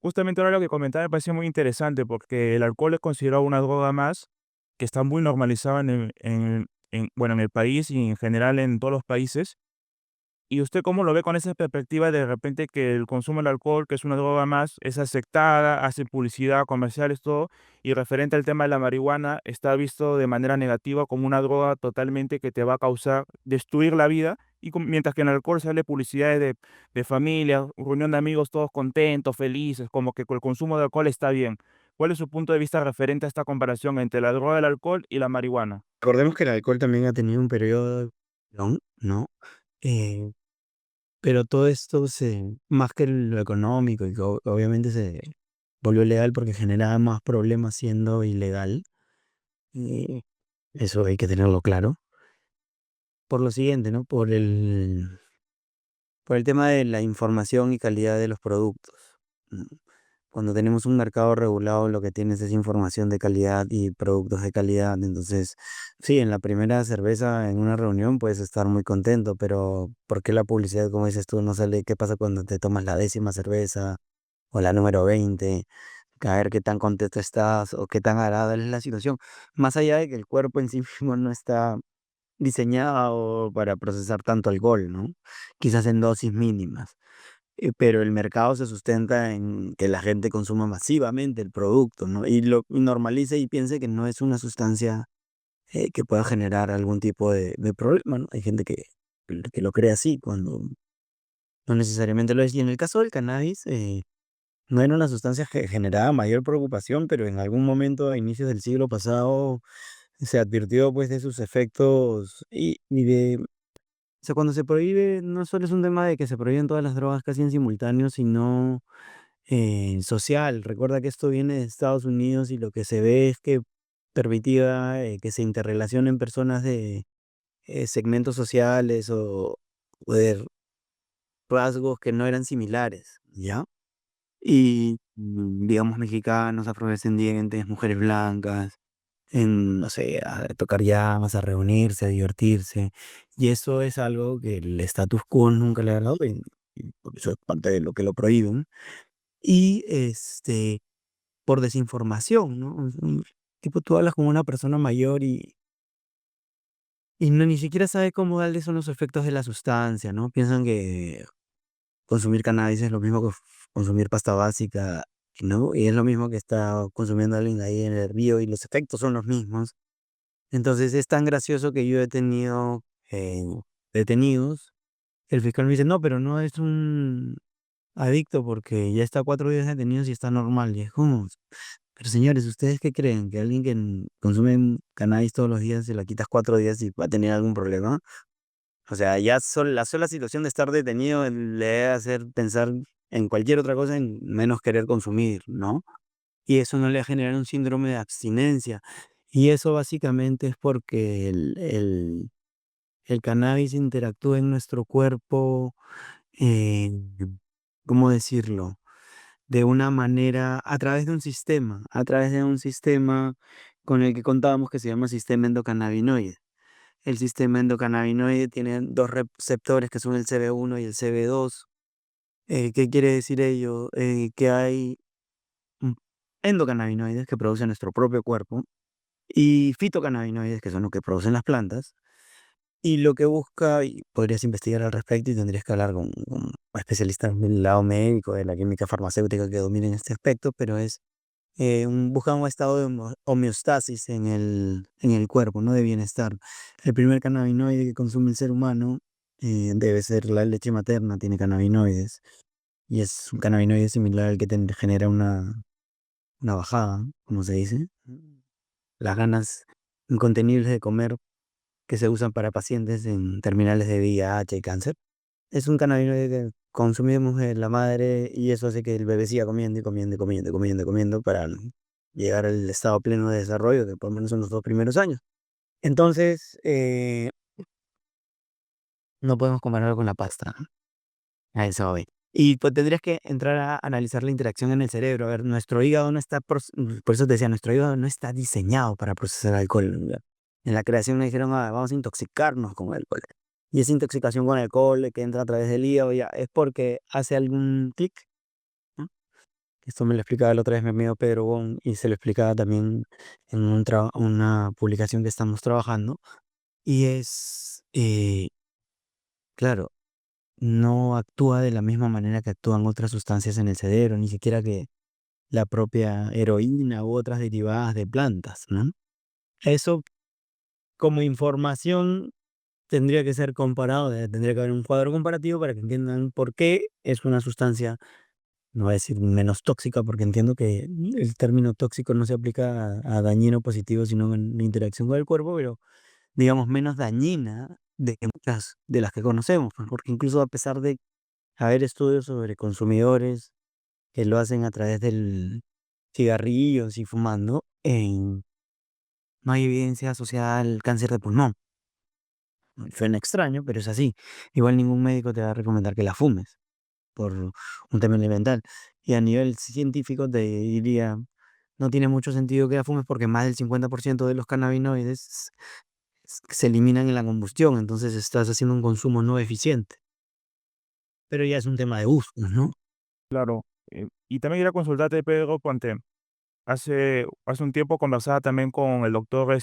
Justamente ahora lo que comentaba me parece muy interesante porque el alcohol es considerado una droga más que está muy normalizada bueno, en el país y en general en todos los países. ¿Y usted cómo lo ve con esa perspectiva de repente que el consumo del alcohol, que es una droga más, es aceptada, hace publicidad, comerciales, todo, y referente al tema de la marihuana, está visto de manera negativa como una droga totalmente que te va a causar destruir la vida, y mientras que en el alcohol sale publicidades de familia, reunión de amigos, todos contentos, felices, como que con el consumo de alcohol está bien? ¿Cuál es su punto de vista referente a esta comparación entre la droga del alcohol y la marihuana? Recordemos que el alcohol también ha tenido un periodo ¿no? Eh, pero todo esto más que lo económico y que obviamente se volvió legal porque generaba más problemas siendo ilegal. eh, Eso hay que tenerlo claro. Por lo siguiente, ¿no? Por el tema de la información y calidad de los productos. ¿No? Cuando tenemos un mercado regulado, lo que tienes es información de calidad y productos de calidad. Entonces, sí, en la primera cerveza en una reunión puedes estar muy contento, pero ¿por qué la publicidad, como dices tú, no sale? ¿Qué pasa cuando te tomas la 10ª cerveza o la número 20? A ver qué tan contento estás o qué tan agradable es la situación. Más allá de que el cuerpo en sí mismo no está diseñado para procesar tanto alcohol, ¿no? Quizás en dosis mínimas. Pero el mercado se sustenta en que la gente consuma masivamente el producto, ¿no? Y lo y normalice y piense que no es una sustancia, que pueda generar algún tipo de problema, ¿no? Hay gente que lo cree así cuando no necesariamente lo es. Y en el caso del cannabis, no era una sustancia que generaba mayor preocupación, pero en algún momento a inicios del siglo pasado se advirtió, pues, de sus efectos y de o sea, cuando se prohíbe, no solo es un tema de que se prohíben todas las drogas casi en simultáneo, sino social. Recuerda que esto viene de Estados Unidos y lo que se ve es que permitía que se interrelacionen personas de segmentos sociales o de rasgos que no eran similares, ¿ya? Y digamos mexicanos, afrodescendientes, mujeres blancas, no sé, a tocar llamas, a reunirse, a divertirse. Y eso es algo que el status quo nunca le ha dado, y porque eso es parte de lo que lo prohíben. Y por desinformación, ¿no? Tipo, tú hablas con una persona mayor y no ni siquiera sabe cómo cuáles son los efectos de la sustancia, ¿no? Piensan que consumir cannabis es lo mismo que consumir pasta básica, ¿no? Y es lo mismo que está consumiendo alguien ahí en el río y los efectos son los mismos. Entonces es tan gracioso que yo he tenido detenidos. El fiscal me dice, no, pero no es un adicto porque ya está 4 días detenido y está normal. Y es como, pero señores, ¿ustedes qué creen? ¿Que alguien que consume cannabis todos los días se la quitas 4 días y va a tener algún problema? O sea, ya la sola situación de estar detenido le debe hacer pensar en cualquier otra cosa, en menos querer consumir, ¿no? Y eso no le va a generar un síndrome de abstinencia. Y eso básicamente es porque el cannabis interactúa en nuestro cuerpo, eh, ¿cómo decirlo? De una manera, a través de un sistema con el que contábamos que se llama sistema endocannabinoide. El sistema endocannabinoide tiene dos receptores que son el CB1 y el CB2. ¿Qué quiere decir ello? Que hay mm, endocannabinoides que produce nuestro propio cuerpo y fitocannabinoides que son los que producen las plantas. Y lo que busca, y podrías investigar al respecto y tendrías que hablar con especialistas del lado médico, de la química farmacéutica que dominen este aspecto, pero busca un estado de homeostasis en el cuerpo, no de bienestar. El primer cannabinoide que consume el ser humano debe ser la leche materna, tiene cannabinoides, y es un cannabinoide similar al que te genera una bajada, como se dice, las ganas incontenibles de comer que se usan para pacientes en terminales de VIH y cáncer. Es un cannabinoide que consumimos la madre y eso hace que el bebé siga comiendo y comiendo y comiendo y comiendo y comiendo para llegar al estado pleno de desarrollo, que por lo menos son los 2 primeros años. Entonces, no podemos compararlo con la pasta, ¿no? A eso voy. Y pues tendrías que entrar a analizar la interacción en el cerebro. A ver, nuestro hígado no está, por eso te decía, nuestro hígado no está diseñado para procesar alcohol, ¿no? En la creación le dijeron, vamos a intoxicarnos con alcohol. Y esa intoxicación con alcohol que entra a través del hígado ya es porque hace algún clic, ¿no? Esto me lo explicaba la otra vez mi amigo Pedro Gon y se lo explicaba también en una publicación que estamos trabajando. Y es, claro, no actúa de la misma manera que actúan otras sustancias en el cerebro, ni siquiera que la propia heroína u otras derivadas de plantas, ¿no? Eso como información tendría que ser comparado, tendría que haber un cuadro comparativo para que entiendan por qué es una sustancia, no voy a decir menos tóxica, porque entiendo que el término tóxico no se aplica a dañino positivo, sino en la interacción con el cuerpo, pero digamos menos dañina de que muchas de las que conocemos, pues, porque incluso a pesar de haber estudios sobre consumidores que lo hacen a través del cigarrillo y fumando, no hay evidencia asociada al cáncer de pulmón. Suena extraño, pero es así. Igual ningún médico te va a recomendar que la fumes por un tema ambiental. Y a nivel científico te diría, no tiene mucho sentido que la fumes porque más del 50% de los cannabinoides se eliminan en la combustión, entonces estás haciendo un consumo no eficiente. Pero ya es un tema de uso, ¿no? Claro. Y también quería consultarte, Pedro, ponte, hace un tiempo conversaba también con el doctor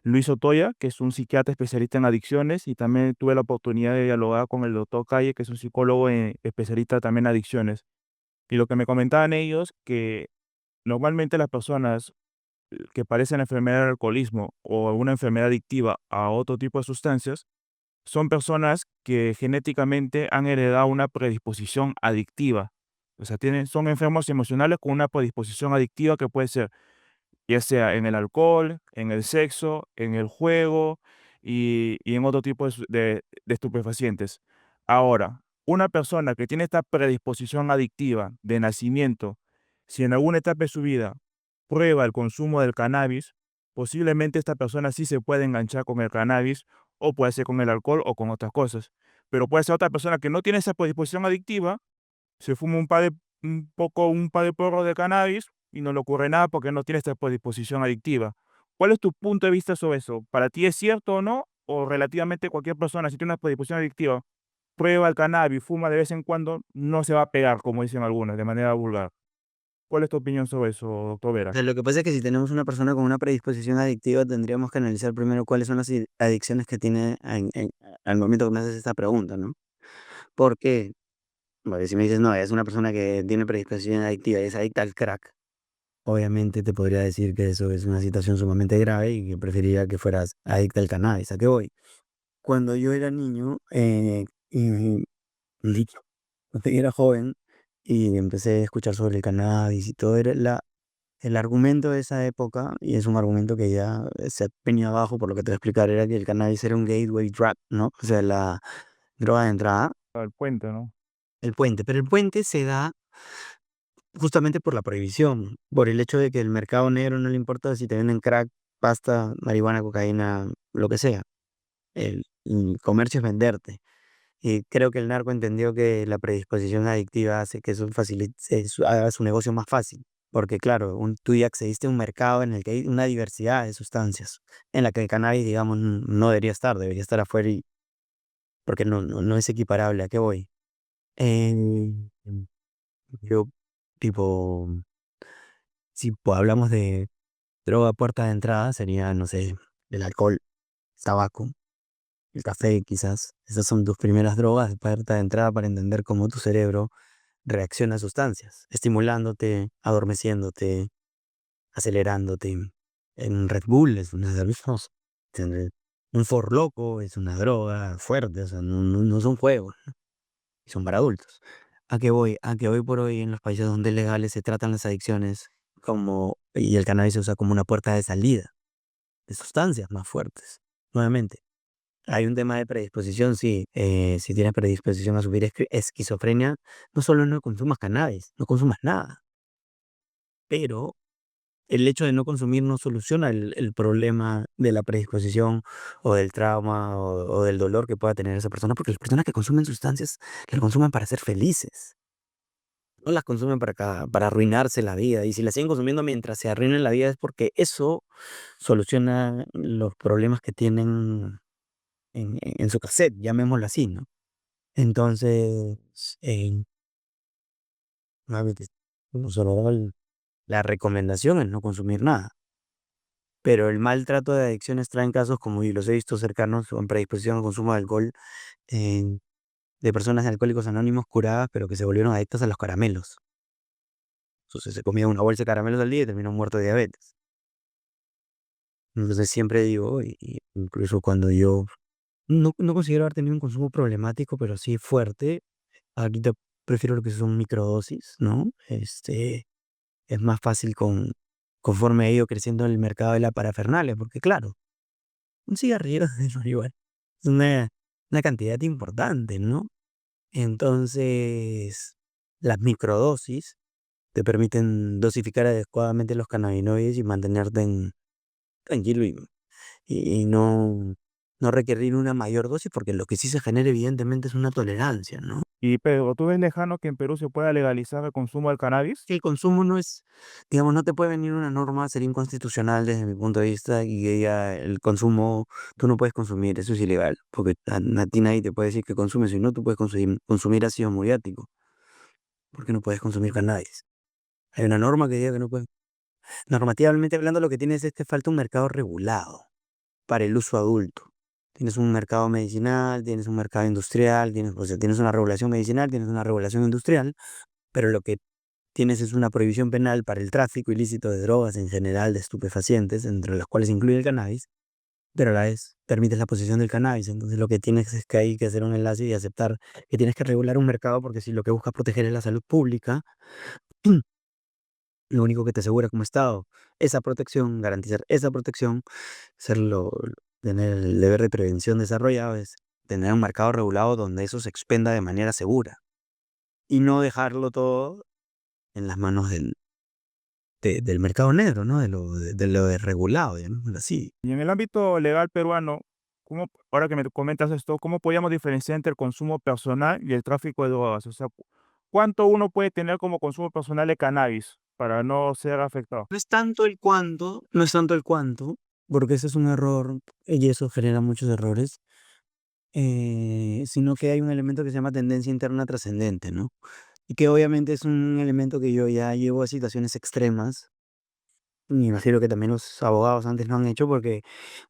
Luis Otoya, que es un psiquiatra especialista en adicciones, y también tuve la oportunidad de dialogar con el doctor Calle, que es un psicólogo especialista también en adicciones. Y lo que me comentaban ellos, que normalmente las personas que padecen la enfermedad del alcoholismo o una enfermedad adictiva a otro tipo de sustancias, son personas que genéticamente han heredado una predisposición adictiva. O sea, son enfermos emocionales con una predisposición adictiva que puede ser ya sea en el alcohol, en el sexo, en el juego y en otro tipo de estupefacientes. Ahora, una persona que tiene esta predisposición adictiva de nacimiento, si en alguna etapa de su vida prueba el consumo del cannabis, posiblemente esta persona sí se puede enganchar con el cannabis o puede ser con el alcohol o con otras cosas. Pero puede ser otra persona que no tiene esa predisposición adictiva, se fuma un par de porros de cannabis y no le ocurre nada porque no tiene esta predisposición adictiva. ¿Cuál es tu punto de vista sobre eso? ¿Para ti es cierto o no? ¿O relativamente cualquier persona, si tiene una predisposición adictiva, prueba el cannabis, fuma de vez en cuando, no se va a pegar, como dicen algunos, de manera vulgar? ¿Cuál es tu opinión sobre eso, doctor O Vera? sea, lo que pasa es que si tenemos una persona con una predisposición adictiva, tendríamos que analizar primero cuáles son las adicciones que tiene al momento que me haces esta pregunta, ¿no? Porque, bueno, si me dices, no, es una persona que tiene predisposición adictiva y es adicta al crack, obviamente te podría decir que eso es una situación sumamente grave y que preferiría que fueras adicta al cannabis. ¿A qué voy? Cuando yo era niño, y, dicho, cuando yo era joven y empecé a escuchar sobre el cannabis y todo, el argumento de esa época, y es un argumento que ya se ha venido abajo por lo que te voy a explicar, era que el cannabis era un gateway drug, ¿no? O sea, la droga de entrada, El puente, ¿no? el puente. Pero el puente se da justamente por la prohibición, por el hecho de que el mercado negro no le importa si te venden crack, pasta, marihuana, cocaína, lo que sea. El comercio es venderte. Y creo que el narco entendió que la predisposición adictiva hace que eso haga su negocio más fácil. Porque claro, tú ya accediste a un mercado en el que hay una diversidad de sustancias, en la que el cannabis, digamos, no debería estar, debería estar afuera porque no es equiparable. ¿A qué voy? Eh, yo, tipo, si hablamos de droga puerta de entrada, sería, no sé, el alcohol, el tabaco, el café, quizás. Esas son tus primeras drogas de puerta de entrada para entender cómo tu cerebro reacciona a sustancias, estimulándote, adormeciéndote, acelerándote. En Red Bull es una de esas. Un For Loco es una droga fuerte, o sea, no son juegos, y son para adultos. ¿A qué voy? A que hoy por hoy en los países donde es legales se tratan las adicciones y el cannabis se usa como una puerta de salida de sustancias más fuertes. Nuevamente, hay un tema de predisposición, sí. Si tienes predisposición a sufrir esquizofrenia, no solo no consumas cannabis, no consumas nada. Pero el hecho de no consumir no soluciona el problema de la predisposición o del trauma o del dolor que pueda tener esa persona, porque las personas que consumen sustancias las consumen para ser felices, no las consumen para arruinarse la vida. Y si las siguen consumiendo mientras se arruinen la vida es porque eso soluciona los problemas que tienen en su cassette, llamémoslo así, ¿no? Entonces, nuevamente. Solo la recomendación es no consumir nada. Pero el maltrato de adicciones traen casos como, y los he visto cercanos, con predisposición al consumo de alcohol, eh, de personas de alcohólicos anónimos curadas, pero que se volvieron adictas a los caramelos. Entonces se comía una bolsa de caramelos al día y terminó muerto de diabetes. Entonces siempre digo, incluso cuando yo no considero haber tenido un consumo problemático, pero sí fuerte, ahorita prefiero lo que son microdosis, ¿no? Es más fácil conforme ha ido creciendo el mercado de la parafernalia, porque claro, un cigarrillo de marihuana es una cantidad importante, ¿no? Entonces, las microdosis te permiten dosificar adecuadamente los cannabinoides y mantenerte tranquilo y no requerir una mayor dosis, porque lo que sí se genera evidentemente es una tolerancia, ¿no? Y pero, ¿tú ves lejano que en Perú se pueda legalizar el consumo del cannabis? Que el consumo no es, digamos, no te puede venir una norma, sería inconstitucional desde mi punto de vista, y que diga el consumo, tú no puedes consumir, eso es ilegal, porque a ti nadie te puede decir que consumes, si no, tú puedes consumir ácido muriático, porque no puedes consumir cannabis. Hay una norma que diga que no puedes. Normativamente hablando, lo que tienes es que falta un mercado regulado para el uso adulto. Tienes un mercado medicinal, tienes un mercado industrial, o sea, tienes una regulación medicinal, tienes una regulación industrial, pero lo que tienes es una prohibición penal para el tráfico ilícito de drogas en general, de estupefacientes, entre las cuales incluye el cannabis, pero a la vez permites la posesión del cannabis. Entonces lo que tienes es que hay que hacer un enlace y aceptar que tienes que regular un mercado, porque si lo que buscas proteger es la salud pública, lo único que te asegura como Estado esa protección, garantizar esa protección, tener el deber de prevención desarrollado, es tener un mercado regulado donde eso se expenda de manera segura y no dejarlo todo en las manos del mercado negro, ¿no? De lo desregulado, llamémoslo así. Y en el ámbito legal peruano, ¿cómo, ahora que me comentas esto, cómo podríamos diferenciar entre el consumo personal y el tráfico de drogas? O sea, ¿cuánto uno puede tener como consumo personal de cannabis para no ser afectado? No es tanto el cuánto, no es tanto el cuánto, porque ese es un error y eso genera muchos errores, sino que hay un elemento que se llama tendencia interna trascendente, ¿no? Y que obviamente es un elemento que yo ya llevo a situaciones extremas. Me imagino que también los abogados antes lo han hecho porque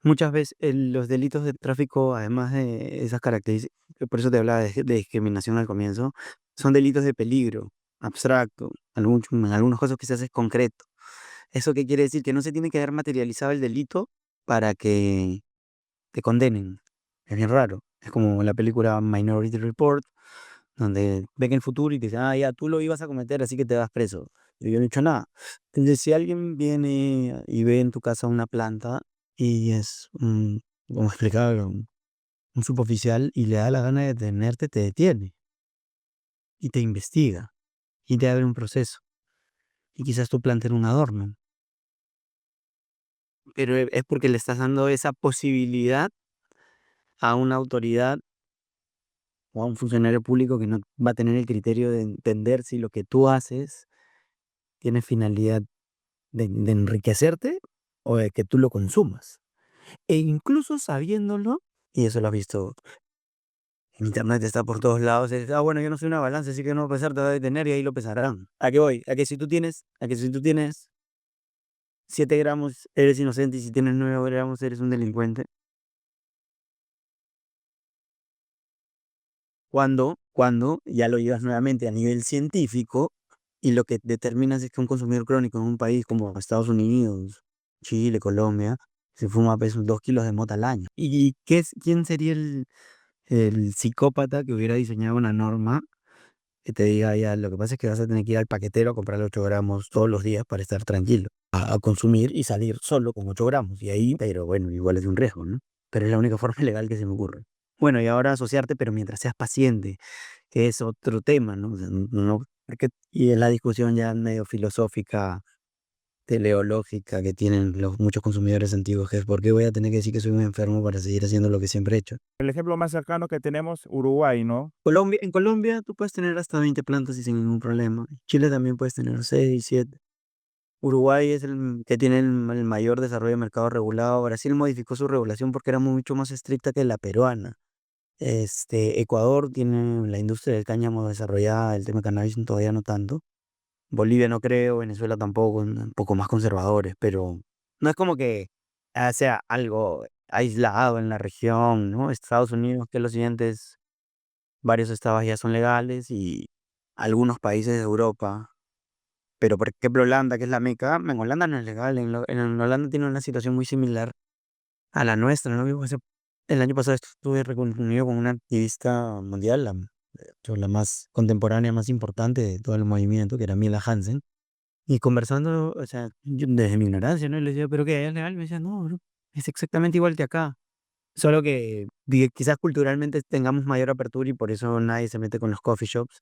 muchas veces los delitos de tráfico, además de esas características, por eso te hablaba de discriminación al comienzo, son delitos de peligro, abstracto, en algunos casos quizás es concreto. ¿Eso qué quiere decir? Que no se tiene que haber materializado el delito para que te condenen. Es bien raro. Es como la película Minority Report, donde ven el futuro y te dicen, ah, ya, tú lo ibas a cometer, así que te vas preso. Y yo no he hecho nada. Entonces, si alguien viene y ve en tu casa una planta y es, como explicaba, un suboficial y le da la gana de detenerte, te detiene y te investiga y te abre un proceso. Y quizás tu planta era un adorno, pero es porque le estás dando esa posibilidad a una autoridad o a un funcionario público que no va a tener el criterio de entender si lo que tú haces tiene finalidad de enriquecerte o de que tú lo consumas. E incluso sabiéndolo, y eso lo has visto en internet, está por todos lados, bueno, yo no soy una balanza, así que no va a pesar, te va a detener y ahí lo pesarán. ¿A qué voy? A que si tú tienes 7 gramos eres inocente y si tienes 9 gramos eres un delincuente. Cuando ya lo llevas nuevamente a nivel científico y lo que determinas es que un consumidor crónico en un país como Estados Unidos, Chile, Colombia, se fuma pues 2 kilos de mota al año. ¿Y quién sería el psicópata que hubiera diseñado una norma que te diga, ya, lo que pasa es que vas a tener que ir al paquetero a comprar 8 gramos todos los días para estar tranquilo, a consumir y salir solo con 8 gramos? Y ahí, pero bueno, igual es un riesgo, ¿no? Pero es la única forma legal que se me ocurre. Bueno, y ahora asociarte, pero mientras seas paciente, que es otro tema, ¿no? O sea, y es la discusión ya medio filosófica, teleológica que tienen muchos consumidores antiguos, que es ¿por qué voy a tener que decir que soy un enfermo para seguir haciendo lo que siempre he hecho? El ejemplo más cercano que tenemos, Uruguay, ¿no? En Colombia tú puedes tener hasta 20 plantas y sin ningún problema. Chile también puedes tener 6, 7. Uruguay es el que tiene el mayor desarrollo de mercado regulado. Brasil modificó su regulación porque era mucho más estricta que la peruana. Ecuador tiene la industria del cáñamo desarrollada, el tema cannabis todavía no tanto. Bolivia no creo, Venezuela tampoco, un poco más conservadores, pero no es como que sea algo aislado en la región, ¿no? Estados Unidos, que los siguientes, varios estados ya son legales y algunos países de Europa, pero por ejemplo Holanda, que es la meca, en Holanda no es legal, en Holanda tiene una situación muy similar a la nuestra, ¿no? El año pasado estuve reunido con una activista mundial, de hecho, la más contemporánea, más importante de todo el movimiento, que era Mila Hansen, y conversando, o sea, yo desde mi ignorancia, ¿no? Y le decía, ¿pero qué? ¿Es legal? Me decía, no, bro, es exactamente igual que acá. Solo que quizás culturalmente tengamos mayor apertura y por eso nadie se mete con los coffee shops.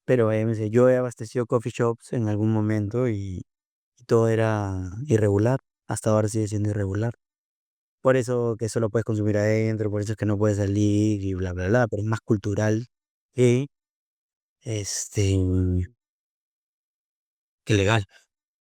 Pero me dice, yo he abastecido coffee shops en algún momento y todo era irregular. Hasta ahora sigue siendo irregular. Por eso que solo puedes consumir adentro, por eso es que no puedes salir y bla, bla, bla. Pero es más cultural que, este, que legal.